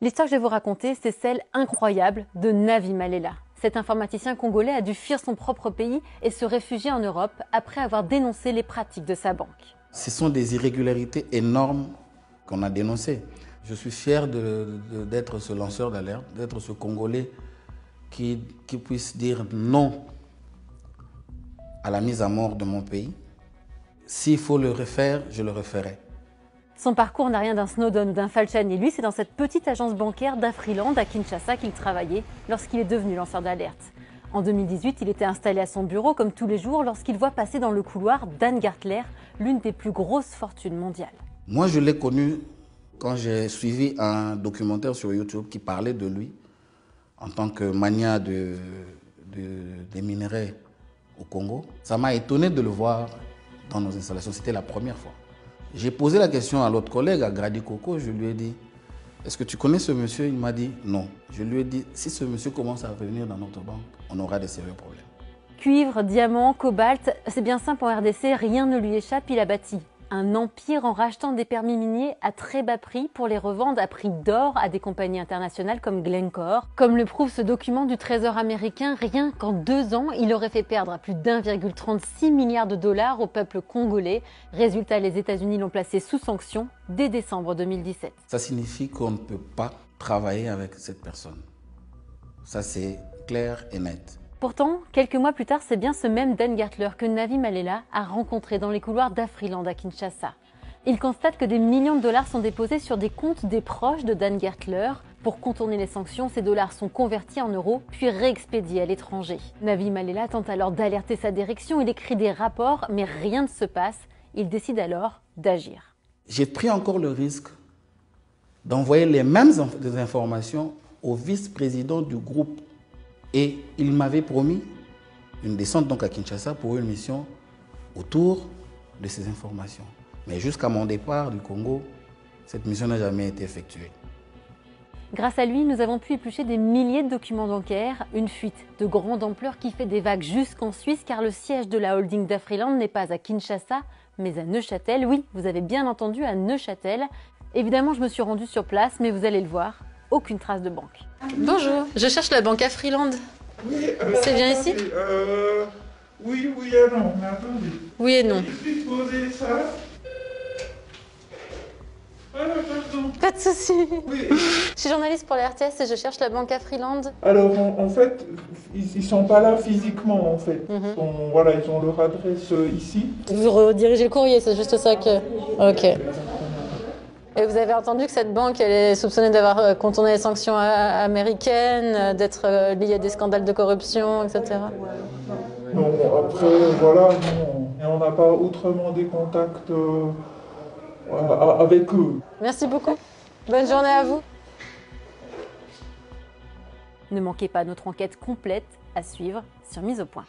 L'histoire que je vais vous raconter, c'est celle incroyable de Navi Malela. Cet informaticien congolais a dû fuir son propre pays et se réfugier en Europe après avoir dénoncé les pratiques de sa banque. Ce sont des irrégularités énormes qu'on a dénoncées. Je suis fier d'être ce lanceur d'alerte, d'être ce Congolais qui puisse dire non à la mise à mort de mon pays. S'il faut le refaire, je le referai. Son parcours n'a rien d'un Snowden ou d'un Falciani. Lui, c'est dans cette petite agence bancaire d'Afriland à Kinshasa qu'il travaillait lorsqu'il est devenu lanceur d'alerte. En 2018, il était installé à son bureau comme tous les jours lorsqu'il voit passer dans le couloir Dan Gertler, l'une des plus grosses fortunes mondiales. Moi, je l'ai connu quand j'ai suivi un documentaire sur YouTube qui parlait de lui en tant que magnat des minerais au Congo. Ça m'a étonné de le voir dans nos installations. C'était la première fois. J'ai posé la question à l'autre collègue, à Grady Coco. Je lui ai dit, est-ce que tu connais ce monsieur? Il m'a dit non. Je lui ai dit, si ce monsieur commence à revenir dans notre banque, on aura des sérieux problèmes. Cuivre, diamant, cobalt, c'est bien simple en RDC, rien ne lui échappe, il a bâti un empire en rachetant des permis miniers à très bas prix pour les revendre à prix d'or à des compagnies internationales comme Glencore. Comme le prouve ce document du Trésor américain, rien qu'en 2 ans, il aurait fait perdre plus d'1,36 milliard de dollars au peuple congolais. Résultat, les États-Unis l'ont placé sous sanction dès décembre 2017. Ça signifie qu'on ne peut pas travailler avec cette personne. Ça, c'est clair et net. Pourtant, quelques mois plus tard, c'est bien ce même Dan Gertler que Navi Malela a rencontré dans les couloirs d'Afriland à Kinshasa. Il constate que des millions de dollars sont déposés sur des comptes des proches de Dan Gertler. Pour contourner les sanctions, ces dollars sont convertis en euros puis réexpédiés à l'étranger. Navi Malela tente alors d'alerter sa direction, il écrit des rapports, mais rien ne se passe. Il décide alors d'agir. J'ai pris encore le risque d'envoyer les mêmes informations au vice-président du groupe. Et il m'avait promis une descente donc à Kinshasa pour une mission autour de ces informations. Mais jusqu'à mon départ du Congo, cette mission n'a jamais été effectuée. Grâce à lui, nous avons pu éplucher des milliers de documents bancaires, une fuite de grande ampleur qui fait des vagues jusqu'en Suisse car le siège de la holding d'Afriland n'est pas à Kinshasa, mais à Neuchâtel. Oui, vous avez bien entendu, à Neuchâtel. Évidemment, je me suis rendue sur place, mais vous allez le voir, aucune trace de banque. Bonjour, je cherche la banque Afriland. Oui, c'est bien ici? Oui et non, mais attendez. Oui et non. Je vais poser ça. Alors, pardon. Pas de souci. Oui. Je suis journaliste pour la RTS et je cherche la banque Afriland. Alors, en fait, ils sont pas là physiquement, en fait. Voilà, ils ont leur adresse ici. Vous redirigez le courrier, c'est juste ça que... Ok. Et vous avez entendu que cette banque, elle est soupçonnée d'avoir contourné les sanctions américaines, d'être liée à des scandales de corruption, etc. Non, après, voilà, non. Et on n'a pas autrement des contacts avec eux. Merci beaucoup. Bonne journée à vous. Ne manquez pas notre enquête complète à suivre sur Mise au Point.